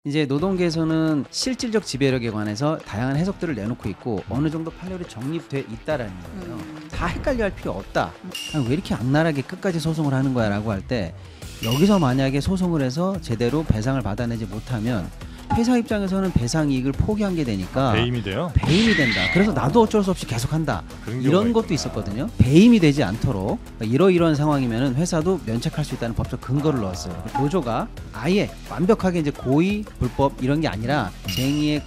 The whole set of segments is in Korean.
이제 노동계에서는 실질적 지배력에 관해서 다양한 해석들을 내놓고 있고 어느 정도 판례로 정립돼 있다라는 거예요. 다 헷갈려 할 필요 없다. 아니, 왜 이렇게 악랄하게 끝까지 소송을 하는 거야 라고 할 때 여기서 만약에 소송을 해서 제대로 배상을 받아내지 못하면 회사 입장에서는 배상 이익을 포기한 게 되니까 배임이 돼요? 배임이 된다. 그래서 나도 어쩔 수 없이 계속한다. 그런 이런 경우가 것도 있구나. 있었거든요. 배임이 되지 않도록 이러이러한 상황이면 회사도 면책할 수 있다는 법적 근거를 넣었어요. 노조가 아예 완벽하게 이제 고의 불법 이런 게 아니라 쟁의의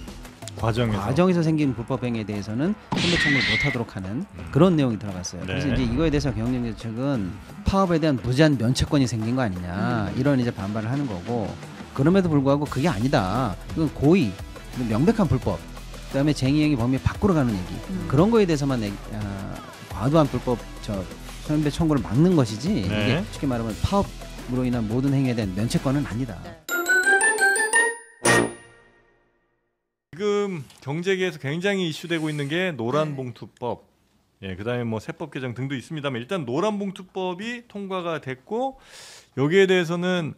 과정에서 생긴 불법 행위에 대해서는 선배 청구를 못하도록 하는 그런 내용이 들어갔어요. 그래서 네. 이제 이거에 대해서 경영진 측은 파업에 대한 무제한 면책권이 생긴 거 아니냐 이런 이제 반발을 하는 거고. 그럼에도 불구하고 그게 아니다. 이건 고의, 명백한 불법, 그다음에 쟁의행위 범위 밖으로 가는 얘기. 그런 거에 대해서만 과도한 불법 선배 청구를 막는 것이지 네. 이게 쉽게 말하면 파업으로 인한 모든 행위에 대한 면책권은 아니다. 네. 지금 경제계에서 굉장히 이슈되고 있는 게 노란봉투법, 예, 그다음에 뭐 세법 개정 등도 있습니다만 일단 노란봉투법이 통과가 됐고 여기에 대해서는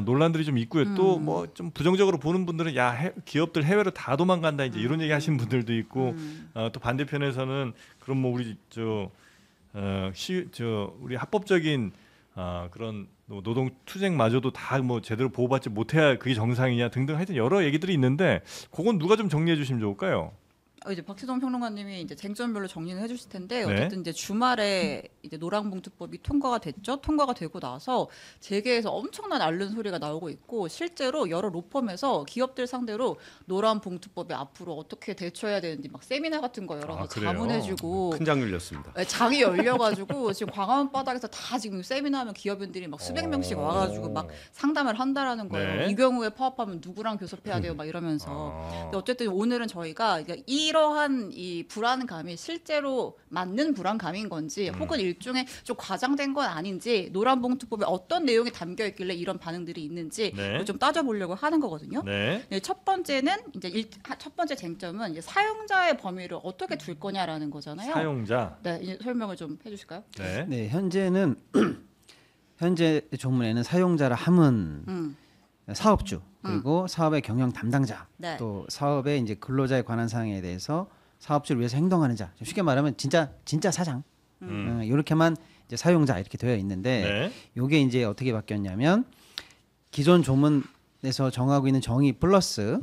논란들이 좀 있고요. 또 뭐 좀 부정적으로 보는 분들은 야 기업들 해외로 다 도망간다 이제 이런 얘기 하시는 분들도 있고 또 반대편에서는 그럼 뭐 우리 우리 합법적인 그런 노동 투쟁마저도 다 뭐 제대로 보호받지 못해야 그게 정상이냐 등등 하여튼 여러 얘기들이 있는데 그건 누가 좀 정리해 주시면 좋을까요? 이제 박태동 평론가님이 이제 쟁점별로 정리를 해주실 텐데 네. 어쨌든 이제 주말에 이제 노란봉투법이 통과가 됐죠. 통과가 되고 나서 재계에서 엄청난 앓는 소리가 나오고 있고 실제로 여러 로펌에서 기업들 상대로 노란봉투법이 앞으로 어떻게 대처해야 되는지 막 세미나 같은 거 여러 거 그래요? 자문해주고 큰 장 열렸습니다. 네, 장이 열려가지고 지금 광화문 바닥에서 다 지금 세미나하면 기업인들이 막 수백 명씩 와가지고 막 상담을 한다라는 거예요. 네. 이 경우에 파업하면 누구랑 교섭해야 돼요, 막 이러면서. 근데 어쨌든 오늘은 저희가 이러한 이 불안감이 실제로 맞는 불안감인 건지 혹은 일종의 좀 과장된 건 아닌지 노란봉투법에 어떤 내용이 담겨 있길래 이런 반응들이 있는지 네. 좀 따져보려고 하는 거거든요. 네. 네, 첫 번째는 이제 첫 번째 쟁점은 이제 사용자의 범위를 어떻게 둘 거냐라는 거잖아요. 사용자. 네, 이제 설명을 좀 해주실까요? 네. 네, 현재는 현재 조문에는 사용자라 함은 사업주 그리고 사업의 경영 담당자 네. 또 사업의 이제 근로자에 관한 사항에 대해서 사업주를 위해서 행동하는 자 쉽게 말하면 진짜 사장 이렇게만 이제 사용자 이렇게 되어 있는데 네. 요게 이제 어떻게 바뀌었냐면 기존 조문에서 정하고 있는 정의 플러스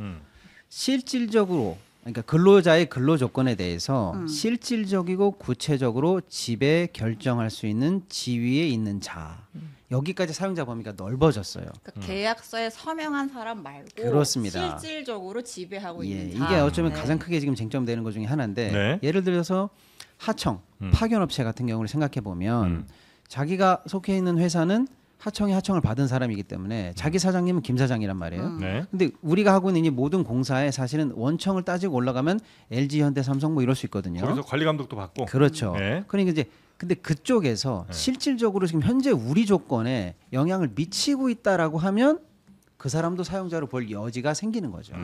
실질적으로 그러니까 근로자의 근로 조건에 대해서 실질적이고 구체적으로 지배 결정할 수 있는 지위에 있는 자 여기까지 사용자 범위가 넓어졌어요. 그러니까 계약서에 서명한 사람 말고 그렇습니다. 실질적으로 지배하고 예, 있는 이게 자. 어쩌면 네. 가장 크게 지금 쟁점되는 것 중에 하나인데 네. 예를 들어서 하청, 파견업체 같은 경우를 생각해 보면 자기가 속해 있는 회사는 하청을 받은 사람이기 때문에 자기 사장님은 김 사장이란 말이에요. 네. 근데 우리가 하고 있는 이 모든 공사에 사실은 원청을 따지고 올라가면 LG, 현대, 삼성 뭐 이럴 수 있거든요. 거기서 관리 감독도 받고. 그렇죠. 네. 그러니까 이제 근데 그쪽에서 실질적으로 지금 현재 우리 조건에 영향을 미치고 있다라고 하면 그 사람도 사용자로 볼 여지가 생기는 거죠.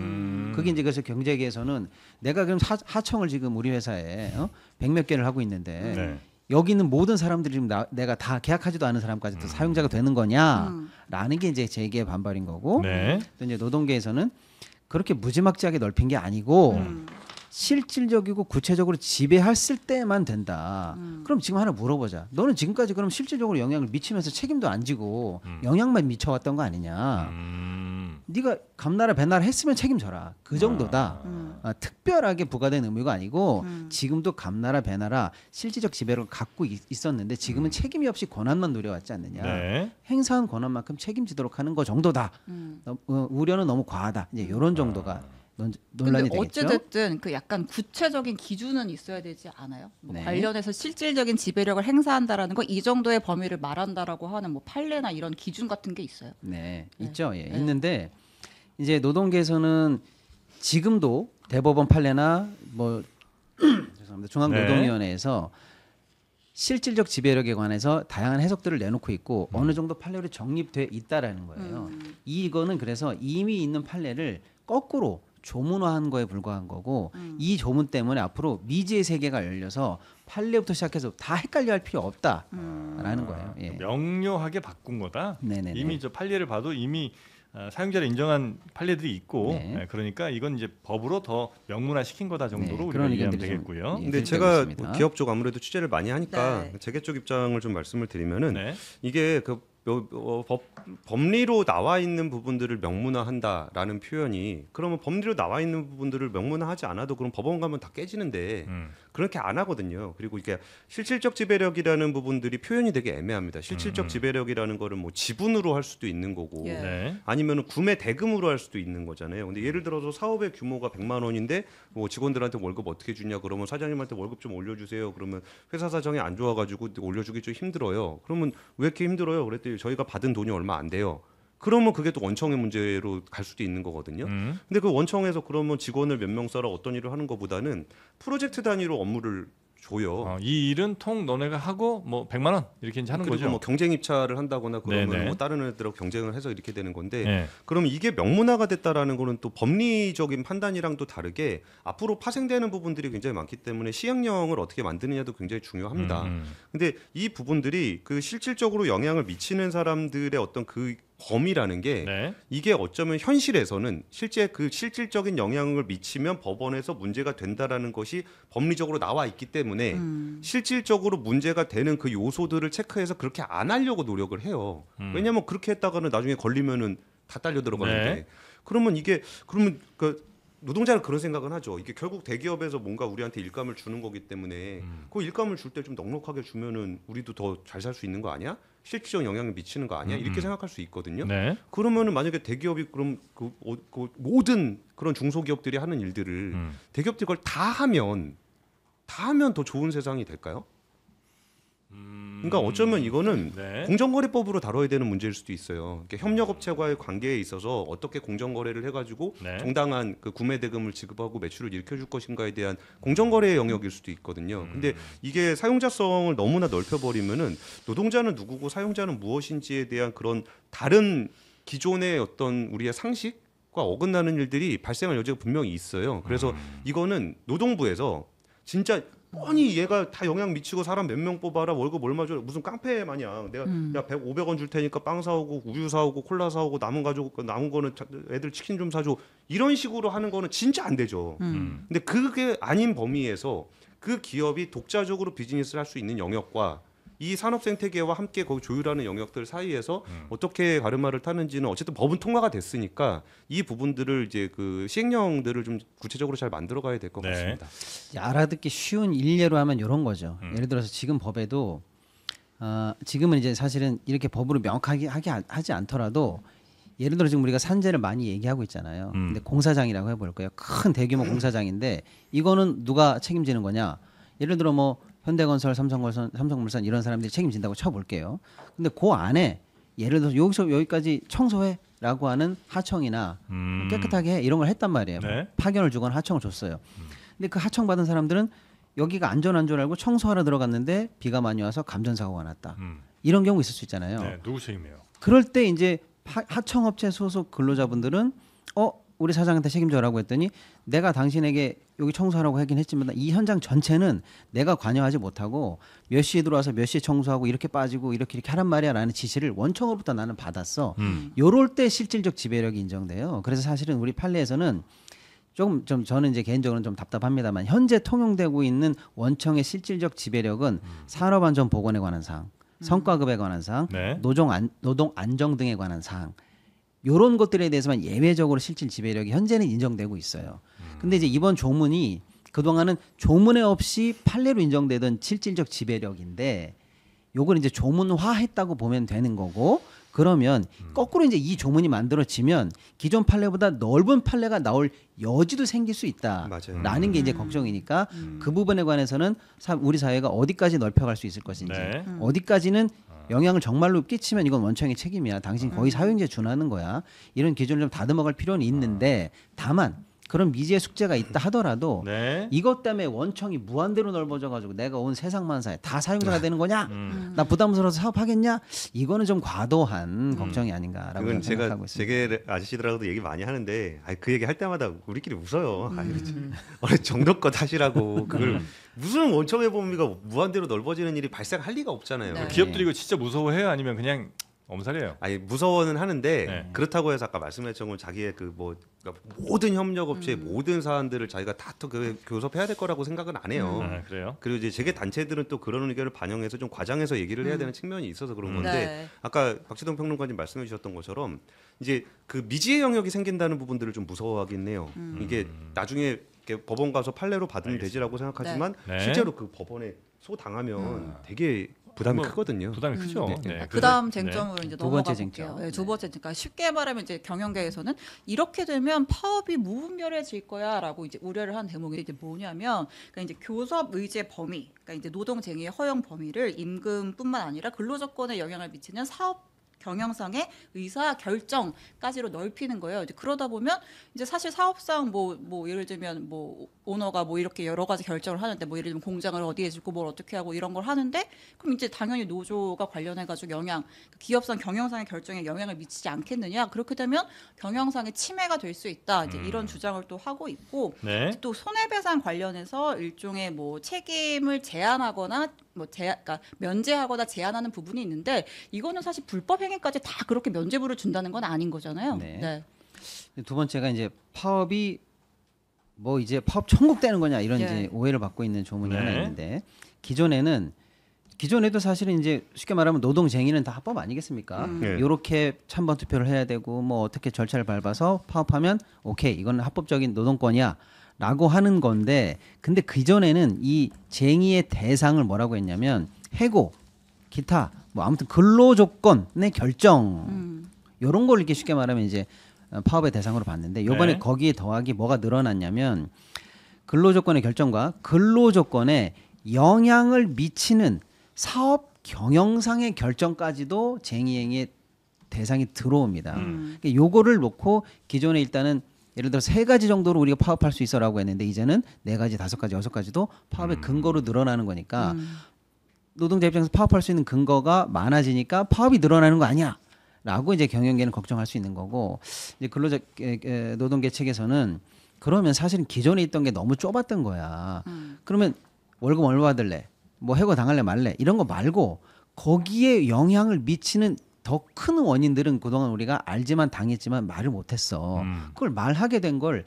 그게 이제 그래서 경제계에서는 내가 그럼 하청을 지금 우리 회사에 100몇 개를 하고 있는데 네. 여기 있는 모든 사람들이 지금 내가 다 계약하지도 않은 사람까지도 사용자가 되는 거냐라는 게 이제 재계의 반발인 거고 네. 또 이제 노동계에서는 그렇게 무지막지하게 넓힌 게 아니고 실질적이고 구체적으로 지배했을 때만 된다. 그럼 지금 하나 물어보자. 너는 지금까지 그럼 실질적으로 영향을 미치면서 책임도 안 지고 영향만 미쳐왔던 거 아니냐. 네가 감나라 배나라 했으면 책임져라. 그 정도다. 특별하게 부과된 의무가 아니고 지금도 감나라 배나라 실질적 지배를 갖고 있었는데 지금은 책임이 없이 권한만 누려왔지 않느냐. 네. 행사한 권한만큼 책임지도록 하는 거 정도다. 우려는 너무 과하다. 이제 이런 정도가 논란이 근데 되겠죠. 어찌됐든 그 약간 구체적인 기준은 있어야 되지 않아요? 뭐 네. 관련해서 실질적인 지배력을 행사한다라는 거 이 정도의 범위를 말한다라고 하는 뭐 판례나 이런 기준 같은 게 있어요? 네, 네. 있죠. 예, 네. 있는데 이제 노동계에서는 지금도 대법원 판례나 뭐 죄송합니다. 중앙노동위원회에서 실질적 지배력에 관해서 다양한 해석들을 내놓고 있고 어느 정도 판례로 정립돼 있다라는 거예요. 이거는 그래서 이미 있는 판례를 거꾸로 조문화한 거에 불과한 거고 이 조문 때문에 앞으로 미지의 세계가 열려서 판례부터 시작해서 다 헷갈려 할 필요 없다라는 거예요. 예. 명료하게 바꾼 거다. 네네네. 이미 저 판례를 봐도 이미 사용자를 인정한 판례들이 있고 네. 그러니까 이건 이제 법으로 더 명문화 시킨 거다 정도로 우리가 그런 이해하면 의견들이 좀, 되겠고요. 예, 근데 되고 제가 있습니다. 기업 쪽 아무래도 취재를 많이 하니까 네. 재계 쪽 입장을 좀 말씀을 드리면은 네. 이게 그 법리로 나와 있는 부분들을 명문화한다라는 표현이 그러면 법리로 나와 있는 부분들을 명문화하지 않아도 그럼 법원 가면 다 깨지는데 그렇게 안 하거든요. 그리고 이게 실질적 지배력이라는 부분들이 표현이 되게 애매합니다. 실질적 지배력이라는 거를 뭐 지분으로 할 수도 있는 거고 예. 네. 아니면 구매 대금으로 할 수도 있는 거잖아요. 근데 예를 들어서 사업의 규모가 100만 원인데 뭐 직원들한테 월급 어떻게 주냐 그러면 사장님한테 월급 좀 올려주세요. 그러면 회사 사정이 안 좋아가지고 올려주기 좀 힘들어요. 그러면 왜 이렇게 힘들어요? 그랬더니 저희가 받은 돈이 얼마 안 돼요. 그러면 그게 또 원청의 문제로 갈 수도 있는 거거든요. 근데 그 원청에서 그러면 직원을 몇 명 써라 어떤 일을 하는 것보다는 프로젝트 단위로 업무를 줘요. 이 일은 통 너네가 하고 뭐 100만 원 이렇게 이제 하는 그리고 거죠. 뭐 경쟁 입찰을 한다거나 그러면 네네. 뭐 다른 애들하고 경쟁을 해서 이렇게 되는 건데 네. 그러면 이게 명문화가 됐다라는 거는 또 법리적인 판단이랑 또 다르게 앞으로 파생되는 부분들이 굉장히 많기 때문에 시행령을 어떻게 만드느냐도 굉장히 중요합니다. 근데 이 부분들이 그 실질적으로 영향을 미치는 사람들의 어떤 그 범위라는 게 네. 이게 어쩌면 현실에서는 실제 그 실질적인 영향을 미치면 법원에서 문제가 된다라는 것이 법리적으로 나와 있기 때문에 실질적으로 문제가 되는 그 요소들을 체크해서 그렇게 안 하려고 노력을 해요. 왜냐하면 그렇게 했다가는 나중에 걸리면은 다 딸려 들어가는데 네. 그러면 그 노동자는 그런 생각은 하죠. 이게 결국 대기업에서 뭔가 우리한테 일감을 주는 거기 때문에 그 일감을 줄 때 좀 넉넉하게 주면은 우리도 더 잘 살 수 있는 거 아니야? 실질적 영향을 미치는 거 아니야? 이렇게 생각할 수 있거든요. 네. 그러면은 만약에 대기업이 그럼 그 모든 그런 중소기업들이 하는 일들을 대기업들이 그걸 다 하면 더 좋은 세상이 될까요? 그러니까 어쩌면 이거는 네. 공정거래법으로 다뤄야 되는 문제일 수도 있어요. 그러니까 협력업체와의 관계에 있어서 어떻게 공정거래를 해가지고 네. 정당한 그 구매 대금을 지급하고 매출을 일으켜줄 것인가에 대한 공정거래의 영역일 수도 있거든요. 근데 이게 사용자성을 너무나 넓혀버리면은 노동자는 누구고 사용자는 무엇인지에 대한 그런 다른 기존의 어떤 우리의 상식과 어긋나는 일들이 발생할 여지가 분명히 있어요. 그래서 이거는 노동부에서 진짜 뻔히 얘가 다 영향 미치고 사람 몇 명 뽑아라 월급 얼마 줘 무슨 깡패 마냥 내가 야 500원 줄 테니까 빵 사오고 우유 사오고 콜라 사오고 남은 거는 애들 치킨 좀 사줘 이런 식으로 하는 거는 진짜 안 되죠. 근데 그게 아닌 범위에서 그 기업이 독자적으로 비즈니스를 할 수 있는 영역과 이 산업 생태계와 함께 거기 조율하는 영역들 사이에서 어떻게 가르마를 타는지는 어쨌든 법은 통과가 됐으니까 이 부분들을 이제 그 시행령들을 좀 구체적으로 잘 만들어가야 될 것 네. 같습니다. 알아듣기 쉬운 일례로 하면 이런 거죠. 예를 들어서 지금 법에도 지금은 이제 사실은 이렇게 법으로 명확하게 하지 않더라도 예를 들어 지금 우리가 산재를 많이 얘기하고 있잖아요. 근데 공사장이라고 해볼까요? 큰 대규모 공사장인데 이거는 누가 책임지는 거냐? 예를 들어 뭐 현대건설, 삼성물산 이런 사람들이 책임진다고 쳐볼게요. 근데 그 안에 예를 들어서 여기서 여기까지 청소해라고 하는 하청이나 깨끗하게 해 이런 걸 했단 말이에요. 네. 파견을 주거나 하청을 줬어요. 근데 그 하청 받은 사람들은 여기가 안전한 줄 알고 청소하러 들어갔는데 비가 많이 와서 감전사고가 났다. 이런 경우 있을 수 있잖아요. 네. 누구 책임이에요? 그럴 때 이제 하청업체 소속 근로자분들은 우리 사장한테 책임져라고 했더니 내가 당신에게 여기 청소하라고 하긴 했지만 이 현장 전체는 내가 관여하지 못하고 몇 시에 들어와서 몇 시에 청소하고 이렇게 빠지고 이렇게 하란 말이야 라는 지시를 원청으로부터 나는 받았어. 요럴 때 실질적 지배력이 인정돼요. 그래서 사실은 우리 판례에서는 좀 저는 이제 개인적으로는 좀 답답합니다만 현재 통용되고 있는 원청의 실질적 지배력은 산업안전보건에 관한 사항, 성과급에 관한 사항, 네. 노동 안정 등에 관한 사항 요런 것들에 대해서만 예외적으로 실질 지배력이 현재는 인정되고 있어요. 근데 이제 이번 조문이 그동안은 조문에 없이 판례로 인정되던 실질적 지배력인데 요걸 이제 조문화했다고 보면 되는 거고 그러면 거꾸로 이제 이 조문이 만들어지면 기존 판례보다 넓은 판례가 나올 여지도 생길 수 맞아요. 있다라는 게 이제 걱정이니까 그 부분에 관해서는 우리 사회가 어디까지 넓혀갈 수 있을 것인지 네. 어디까지는 영향을 정말로 끼치면 이건 원청의 책임이야. 당신 거의 사용자에 준하는 거야. 이런 기준을 좀 다듬어갈 필요는 있는데 다만 그런 미지의 숙제가 있다 하더라도 네. 이것 때문에 원청이 무한대로 넓어져가지고 내가 온 세상 만사에 다 사용자가 되는 거냐? 나 부담스러워서 사업하겠냐? 이거는 좀 과도한 걱정이 아닌가라고 그건 제가 생각하고 있습니다. 재계 아저씨들하고도 얘기 많이 하는데 그 얘기 할 때마다 우리끼리 웃어요. 정도껏 하시라고 그걸 무슨 원청의 범위가 무한대로 넓어지는 일이 발생할 리가 없잖아요. 네. 기업들이 이거 진짜 무서워해요? 아니면 그냥 엄살이에요. 아니 무서워는 하는데 네. 그렇다고 해서 아까 말씀하신 건 자기의 그 뭐 그러니까 모든 협력업체의 모든 사안들을 자기가 다 또 교섭해야 될 거라고 생각은 안 해요. 그래요? 그리고 이제 재계 단체들은 또 그런 의견을 반영해서 좀 과장해서 얘기를 해야 되는 측면이 있어서 그런 건데 네. 아까 박지동 평론가님 말씀해 주셨던 것처럼 이제 그 미지의 영역이 생긴다는 부분들을 좀 무서워하긴 해요. 이게 나중에 이렇게 법원 가서 판례로 받으면 되지라고 생각하지만 네. 실제로 그 법원에 소당하면 되게 부담이 뭐, 크거든요. 부담이 크죠. 네. 네. 그다음 그래서- 쟁점으로 이제 두 넘어가 번째 볼게요. 쟁점. 네, 두 번째 그러니까 쉽게 말하면 이제 경영계에서는 이렇게 되면 파업이 무분별해질 거야라고 이제 우려를 한 대목이 이제 뭐냐면 그러니까 이제 교섭 의제 범위, 그러니까 이제 노동쟁의의 허용 범위를 임금뿐만 아니라 근로조건에 영향을 미치는 사업 경영상의 의사 결정까지로 넓히는 거예요. 이제 그러다 보면 이제 사실 사업상 뭐 예를 들면 뭐 오너가 뭐 이렇게 여러 가지 결정을 하는데 뭐 예를 들면 공장을 어디에 짓고 뭘 어떻게 하고 이런 걸 하는데 그럼 이제 당연히 노조가 관련해 가지고 기업상 경영상의 결정에 영향을 미치지 않겠느냐. 그렇게 되면 경영상의 침해가 될 수 있다. 이제 이런 주장을 또 하고 있고 네. 또 손해배상 관련해서 일종의 뭐 책임을 제한하거나 그러니까 면제하거나 제한하는 부분이 있는데 이거는 사실 불법 행위까지 다 그렇게 면제부를 준다는 건 아닌 거잖아요. 네. 두 번째가 이제 파업이 뭐 이제 파업 천국되는 거냐 이런 예. 이제 오해를 받고 있는 조문이 네. 하나 있는데 기존에도 사실은 이제 쉽게 말하면 노동쟁의는 다 합법 아니겠습니까? 네. 이렇게 찬반 투표를 해야 되고 뭐 어떻게 절차를 밟아서 파업하면 오케이 이건 합법적인 노동권이야라고 하는 건데 근데 그전에는 이 쟁의의 대상을 뭐라고 했냐면 해고, 기타 뭐 아무튼 근로조건의 결정 이런 걸 이렇게 쉽게 말하면 이제 파업의 대상으로 봤는데 이번에 네. 거기에 더하기 뭐가 늘어났냐면 근로조건의 결정과 근로조건에 영향을 미치는 사업 경영상의 결정까지도 쟁의행위의 대상이 들어옵니다. 그러니까 요거를 놓고 기존에 일단은 예를 들어 3가지 정도로 우리가 파업할 수 있어라고 했는데 이제는 4가지, 5가지, 6가지도 파업의 근거로 늘어나는 거니까 노동자 입장에서 파업할 수 있는 근거가 많아지니까 파업이 늘어나는 거 아니야? 라고 이제 경영계는 걱정할 수 있는 거고 이제 노동계 측에서는 그러면 사실은 기존에 있던 게 너무 좁았던 거야. 그러면 월급 얼마 받을래? 뭐 해고 당할래 말래? 이런 거 말고 거기에 영향을 미치는 더 큰 원인들은 그동안 우리가 알지만 당했지만 말을 못했어. 그걸 말하게 된 걸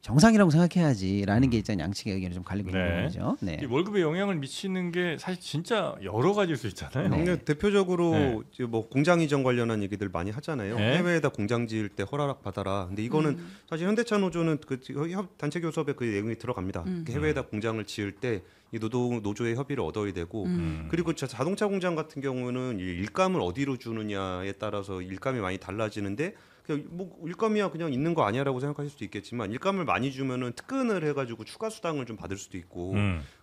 정상이라고 생각해야지라는 게 일단 양측의 의견이 좀 갈리고 있는 네. 거죠. 네. 이 월급에 영향을 미치는 게 사실 진짜 여러 가지일 수 있잖아요. 네. 근데 대표적으로 네. 이제 뭐 공장 이전 관련한 얘기들 많이 하잖아요. 네. 해외에다 공장 지을 때 허락 받아라. 근데 이거는 사실 현대차 노조는 그 단체 교섭에 그 내용이 들어갑니다. 해외에다 공장을 지을 때 이 노조의 협의를 얻어야 되고 그리고 자동차 공장 같은 경우는 이 일감을 어디로 주느냐에 따라서 일감이 많이 달라지는데 그냥 뭐 일감이야 그냥 있는 거 아니야라고 생각하실 수도 있겠지만 일감을 많이 주면은 특근을 해가지고 추가 수당을 좀 받을 수도 있고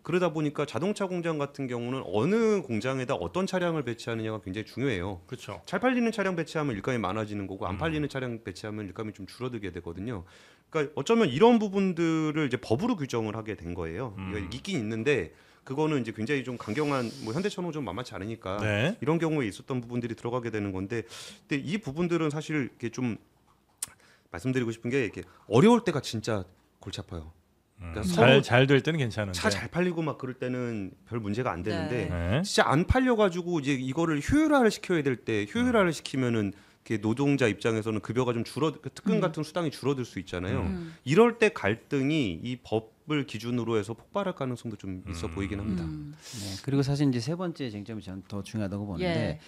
그러다 보니까 자동차 공장 같은 경우는 어느 공장에다 어떤 차량을 배치하느냐가 굉장히 중요해요. 그렇죠. 잘 팔리는 차량 배치하면 일감이 많아지는 거고 안 팔리는 차량 배치하면 일감이 좀 줄어들게 되거든요. 그러니까 어쩌면 이런 부분들을 이제 법으로 규정을 하게 된 거예요. 이거 있긴 있는데 그거는 이제 굉장히 좀 강경한 뭐 현대차는 좀 만만치 않으니까 네. 이런 경우에 있었던 부분들이 들어가게 되는 건데 근데 이 부분들은 사실 이렇게 좀 말씀드리고 싶은 게 이렇게 어려울 때가 진짜 골치 아파요. 그러니까 서로 잘 될 때는 괜찮은데. 차 잘 팔리고 막 그럴 때는 별 문제가 안 되는데 네. 진짜 안 팔려가지고 이제 이거를 효율화를 시켜야 될 때 효율화를 시키면은 이렇게 노동자 입장에서는 급여가 좀 특근 같은 수당이 줄어들 수 있잖아요. 이럴 때 갈등이 이 법을 기준으로 해서 폭발할 가능성도 좀 있어 보이긴 합니다. 네. 그리고 사실 이제 세 번째 쟁점이 저는 더 중요하다고 보는데 예.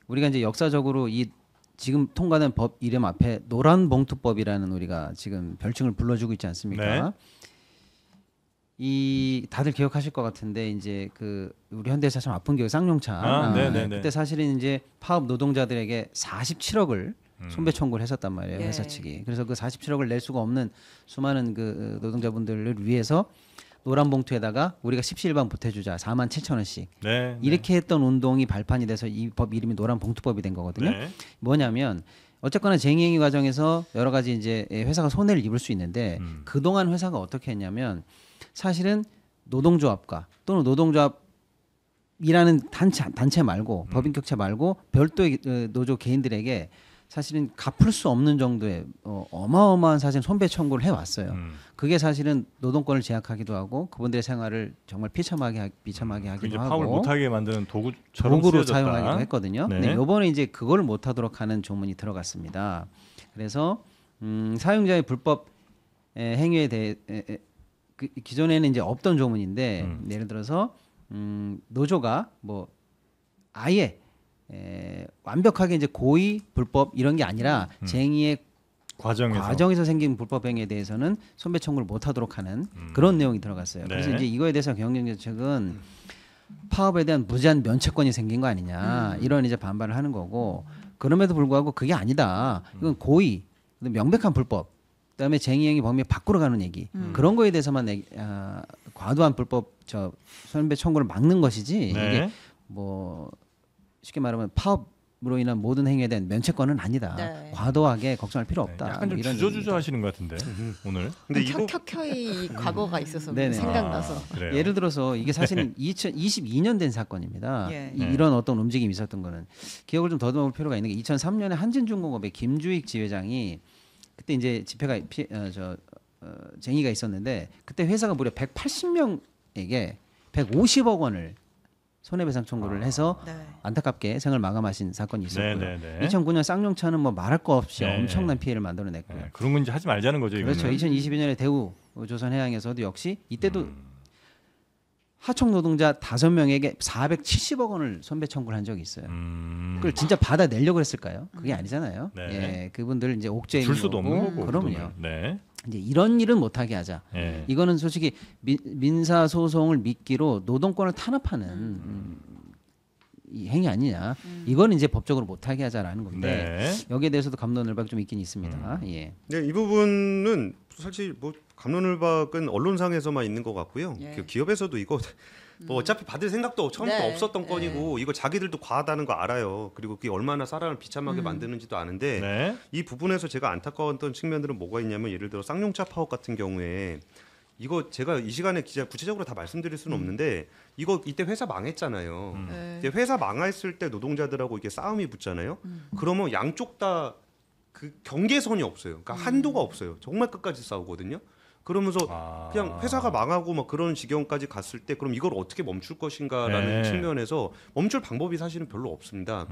우리가 이제 역사적으로 이 지금 통과된 법 이름 앞에 노란봉투법이라는 우리가 지금 별칭을 불러주고 있지 않습니까? 네. 이 다들 기억하실 것 같은데 이제 그 우리 현대에서 참 아픈 기억 쌍용차 네네네. 그때 사실은 이제 파업 노동자들에게 47억을 손배 청구를 했었단 말이에요 예. 회사 측이. 그래서 그 47억을 낼 수가 없는 수많은 그 노동자분들을 위해서 노란 봉투에다가 우리가 십시일반 보태주자 47,000원씩 네. 이렇게 했던 운동이 발판이 돼서 이 법 이름이 노란 봉투법이 된 거거든요. 네. 뭐냐면 어쨌거나 쟁의행위 과정에서 여러 가지 이제 회사가 손해를 입을 수 있는데 그동안 회사가 어떻게 했냐면 사실은 노동조합과 또는 노동조합이라는 단체 말고 법인격체 말고 별도의 노조 개인들에게 사실은 갚을 수 없는 정도의 어마어마한 사실 손배 청구를 해왔어요. 그게 사실은 노동권을 제약하기도 하고 그분들의 생활을 정말 비참하게 하기도 이제 하고 파업을 못하게 만드는 도구처럼 도구로 쓰여졌다. 사용하기도 했거든요. 네. 근데 이번에 이제 그걸 못하도록 하는 조문이 들어갔습니다. 그래서 사용자의 불법 행위에 대해 기존에는 이제 없던 조문인데 예를 들어서 노조가 뭐 아예 완벽하게 이제 고의 불법 이런 게 아니라 쟁의의 과정에서 생긴 불법 행위에 대해서는 손배 청구를 못하도록 하는 그런 내용이 들어갔어요. 네. 그래서 이제 이거에 대해서 경영정책 측은 파업에 대한 무제한 면책권이 생긴 거 아니냐 이런 이제 반발을 하는 거고 그럼에도 불구하고 그게 아니다. 이건 고의, 명백한 불법, 그다음에 쟁의행위 범위 밖으로 가는 얘기 그런 거에 대해서만 과도한 불법 손배 청구를 막는 것이지 네. 이게 뭐 쉽게 말하면 파업으로 인한 모든 행위에 대한 면책권은 아니다. 네. 과도하게 걱정할 필요 없다. 약간 좀 뭐 이런 주저주저 하시는 것 같은데 오늘. 근데 이거 켜켜이 과거가 있어서 네네. 생각나서. 그래요. 예를 들어서 이게 사실은 2022년 된 사건입니다. 예. 이런 어떤 움직임이 있었던 거는 기억을 좀 더듬을 필요가 있는 게 2003년에 한진중공업의 김주익 지회장이 그때 이제 집회가 쟁의가 있었는데 그때 회사가 무려 180명에게 150억 원을 손해배상 청구를 해서 네. 안타깝게 생을 마감하신 사건이 있었고요. 네네네. 2009년 쌍용차는 뭐 말할 거 없이 네. 엄청난 피해를 만들어냈고요. 네, 그런 건 이제 하지 말자는 거죠. 이거는. 그렇죠. 2022년에 대우 조선해양에서도 역시 이때도 하청 노동자 5명에게 470억 원을 손배 청구를 한 적이 있어요. 그걸 진짜 받아내려고 했을까요? 그게 아니잖아요. 네. 예, 그분들 이제 옥죄 줄 수도 없는 거고. 그럼요. 그동안. 네. 이제 이런 일은 못하게 하자. 예. 이거는 솔직히 민사 소송을 미끼로 노동권을 탄압하는 이 행위 아니냐. 이거는 이제 법적으로 못하게 하자라는 건데 네. 여기에 대해서도 감론을박이 좀 있긴 있습니다. 예. 네, 이 부분은 사실 뭐 갑론을박은 언론상에서만 있는 것 같고요. 예. 그 기업에서도 이거 뭐 어차피 받을 생각도 처음부터 네. 없었던 네. 건이고 이거 자기들도 과하다는 거 알아요. 그리고 그게 얼마나 사람을 비참하게 만드는지도 아는데 네. 이 부분에서 제가 안타까웠던 측면들은 뭐가 있냐면 예를 들어 쌍용차 파업 같은 경우에 이거 제가 이 시간에 구체적으로 다 말씀드릴 수는 없는데 이거 이때 회사 망했잖아요. 네. 이제 회사 망했을 때 노동자들하고 이게 싸움이 붙잖아요. 그러면 양쪽 다 그 경계선이 없어요. 그러니까 한도가 없어요. 정말 끝까지 싸우거든요. 그러면서 그냥 회사가 망하고 막 그런 지경까지 갔을 때 그럼 이걸 어떻게 멈출 것인가라는 네. 측면에서 멈출 방법이 사실은 별로 없습니다.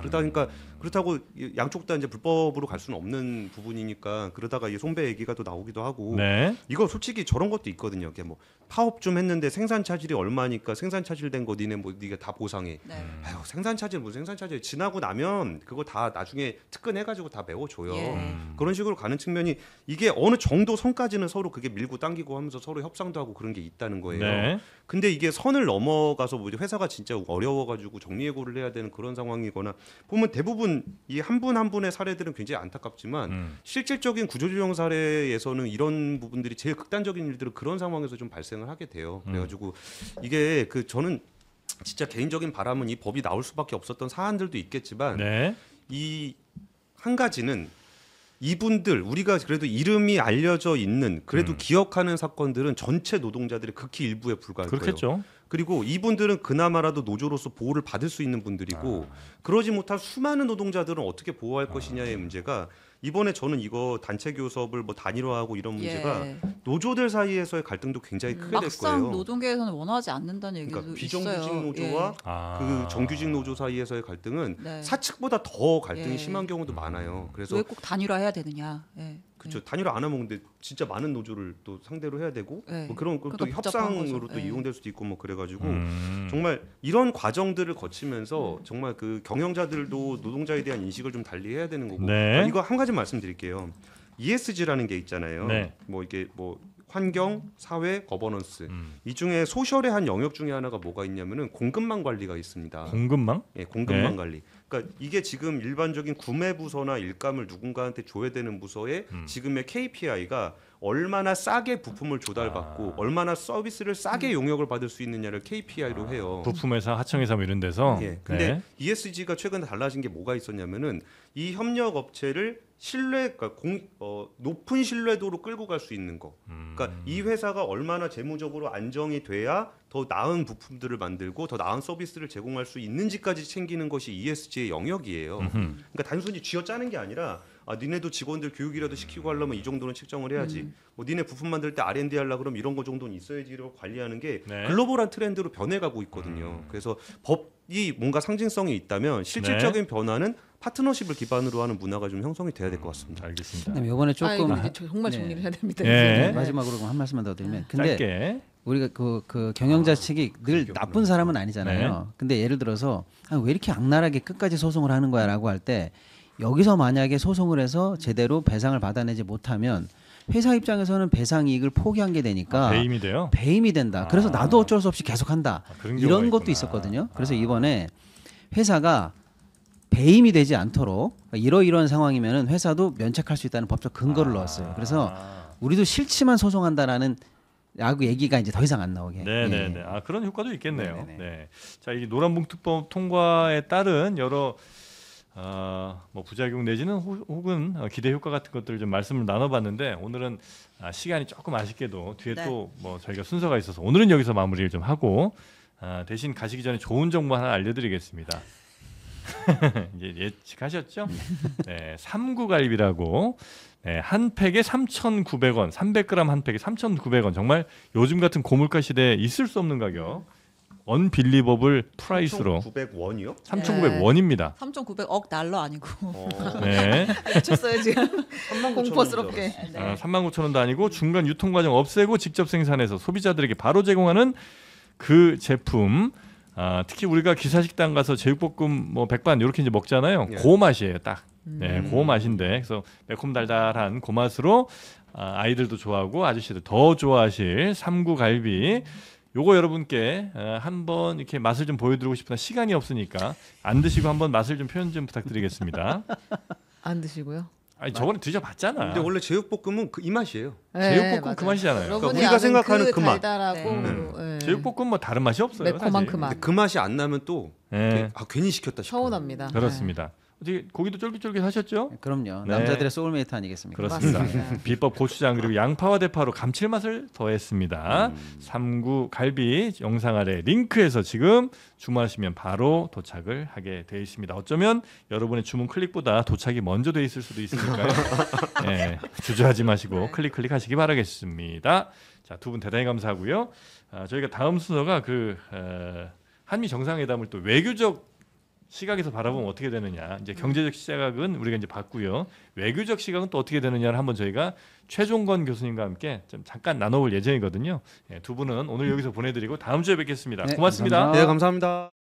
그렇다고 양쪽 다 이제 불법으로 갈 수는 없는 부분이니까 그러다가 이 손배 얘기가 또 나오기도 하고 네. 이거 솔직히 저런 것도 있거든요. 이게 뭐 파업 좀 했는데 생산 차질이 얼마니까 생산 차질된 거 니네 뭐 네가 다 보상해. 네. 아유 생산 차질 무슨 생산 차질 지나고 나면 그거 다 나중에 특근해가지고 다 메워줘요. 예. 그런 식으로 가는 측면이 이게 어느 정도 선까지는 서로 그게 밀고 당기고 하면서 서로 협상도 하고 그런 게 있다는 거예요. 네. 근데 이게 선을 넘어가서 뭐 회사가 진짜 어려워가지고 정리해고를 해야 되는 그런 상황이거나 보면 대부분 이 한 분 한 분의 사례들은 굉장히 안타깝지만 실질적인 구조조정 사례에서는 이런 부분들이 제일 극단적인 일들은 그런 상황에서 좀 발생을 하게 돼요. 그래가지고 이게 저는 진짜 개인적인 바람은 이 법이 나올 수밖에 없었던 사안들도 있겠지만 네. 이 한 가지는 이분들 우리가 그래도 이름이 알려져 있는 그래도 기억하는 사건들은 전체 노동자들의 극히 일부에 불과할 거예요. 그렇겠죠. 그리고 이분들은 그나마라도 노조로서 보호를 받을 수 있는 분들이고 그러지 못한 수많은 노동자들은 어떻게 보호할 것이냐의 문제가 이번에 저는 이거 단체 교섭을 뭐 단일화하고 이런 문제가 예. 노조들 사이에서의 갈등도 굉장히 크게 될 막상 거예요. 노동계에서는 원하지 않는다는 얘기도 그러니까 있어요. 비정규직 노조와 그 정규직 노조 사이에서의 갈등은 네. 사측보다 더 갈등이 예. 심한 경우도 많아요. 그래서 왜 꼭 단일화해야 되느냐. 예. 그렇죠. 단일화 안 하면 근데 진짜 많은 노조를 또 상대로 해야 되고 네. 뭐 그런 또 그러니까 복잡한 협상으로 거죠. 또 네. 이용될 수도 있고 뭐 그래가지고 정말 이런 과정들을 거치면서 정말 그 경영자들도 노동자에 대한 인식을 좀 달리 해야 되는 거고 네. 이거 한 가지 말씀드릴게요. ESG라는 게 있잖아요. 네. 뭐 이게 뭐 환경, 사회, 거버넌스 이 중에 소셜의 한 영역 중에 하나가 뭐가 있냐면은 공급망 관리가 있습니다. 공급망? 예, 공급망 네. 관리. 그러니까 이게 지금 일반적인 구매 부서나 일감을 누군가한테 줘야 되는 부서의 지금의 KPI가 얼마나 싸게 부품을 조달받고 얼마나 서비스를 싸게 용역을 받을 수 있느냐를 KPI로 해요. 부품회사, 하청회사 뭐 이런 데서. 예. 근데 네. ESG가 최근에 달라진 게 뭐가 있었냐면은 이 협력 업체를 그러니까 높은 신뢰도로 끌고 갈 수 있는 거. 그러니까 이 회사가 얼마나 재무적으로 안정이 돼야 더 나은 부품들을 만들고 더 나은 서비스를 제공할 수 있는지까지 챙기는 것이 ESG의 영역이에요. 그러니까 단순히 쥐어짜는 게 아니라 니네도 직원들 교육이라도 시키고 하려면 이 정도는 책정을 해야지. 뭐 니네 부품 만들 때 R&D 하려 그러면 이런 거 정도는 있어야지라고 관리하는 게 네. 글로벌한 트렌드로 변해가고 있거든요. 그래서 법이 뭔가 상징성이 있다면 실질적인 변화는 파트너십을 기반으로 하는 문화가 좀 형성이 돼야 될 것 같습니다. 알겠습니다. 그다음에 이번에 조금 이제 정말 정리를 해야 됩니다. 네. 이제. 마지막으로 한 말씀만 더 드리면 근데 짧게. 우리가 그 경영자 측이 늘 나쁜 사람은 아니잖아요. 근데 예를 들어서 왜 이렇게 악랄하게 끝까지 소송을 하는 거야라고 할 때 여기서 만약에 소송을 해서 제대로 배상을 받아내지 못하면 회사 입장에서는 배상 이익을 포기한 게 되니까 배임이 돼요. 배임이 된다. 그래서 나도 어쩔 수 없이 계속한다. 그런 이런 경우가 것도 있구나. 있었거든요. 그래서 이번에 회사가 배임이 되지 않도록 이러이러한 상황이면은 회사도 면책할 수 있다는 법적 근거를 넣었어요. 그래서 우리도 싫지만 소송한다라는 야구 얘기가 이제 더 이상 안 나오게. 네네네. 예. 그런 효과도 있겠네요. 네네네. 네. 자, 이 노란봉투법 통과에 따른 여러 뭐 부작용 내지는 혹은 기대 효과 같은 것들을 좀 말씀을 나눠봤는데 오늘은 시간이 조금 아쉽게도 뒤에 네. 또 뭐 저희가 순서가 있어서 오늘은 여기서 마무리를 좀 하고 대신 가시기 전에 좋은 정보 하나 알려드리겠습니다. 이제 예측하셨죠? 네, 삼구갈비라고 네, 한 팩에 3,900원, 300g 한 팩에 3,900원. 정말 요즘 같은 고물가 시대에 있을 수 없는 가격. 언빌리버블 프라이스로 900원이요? 3,900원입니다. 3,900억 달러 아니고 네. 미쳤어요 지금. 공포스럽게. 39,000원도 아니고 중간 유통 과정 없애고 직접 생산해서 소비자들에게 바로 제공하는 그 제품. 특히 우리가 기사식당 가서 제육볶음 뭐 백반 이렇게 이제 먹잖아요. 예. 그 맛이에요, 딱. 네, 그 맛인데 그래서 매콤달달한 그 맛으로 아이들도 좋아하고 아저씨들 더 좋아하실 삼구갈비. 요거 여러분께 한번 이렇게 맛을 좀 보여드리고 싶으나 시간이 없으니까 안 드시고 한번 맛을 좀 표현 좀 부탁드리겠습니다. 안 드시고요? 아니 저번에 드셔봤잖아. 근데 원래 제육볶음은 이 맛이에요. 제육볶음 그 맛이잖아요. 여러분이 우리가 아는 생각하는 그 맛. 달달하고 네. 제육볶음 뭐 다른 맛이 없어요. 매콤한 사실. 그 맛. 근데 그 맛이 안 나면 또 네. 괜히 시켰다 싶어요. 서운합니다. 그렇습니다. 어떻게 고기도 쫄깃쫄깃하셨죠? 그럼요. 네. 남자들의 소울메이트 아니겠습니까? 그렇습니다. 맞습니다. 비법 고추장 그리고 양파와 대파로 감칠맛을 더했습니다. 삼구갈비 영상 아래 링크에서 지금 주문하시면 바로 도착을 하게 되어 있습니다. 어쩌면 여러분의 주문 클릭보다 도착이 먼저 돼 있을 수도 있으니까요. 네, 주저하지 마시고 클릭하시기 바라겠습니다. 자, 두 분 대단히 감사하고요. 저희가 다음 순서가 한미 정상회담을 또 외교적 시각에서 바라보면 어떻게 되느냐. 이제 경제적 시각은 우리가 이제 봤고요. 외교적 시각은 또 어떻게 되느냐를 한번 저희가 최종건 교수님과 함께 좀 잠깐 나눠볼 예정이거든요. 두 분은 오늘 여기서 보내드리고 다음 주에 뵙겠습니다. 네, 고맙습니다. 감사합니다. 네, 감사합니다.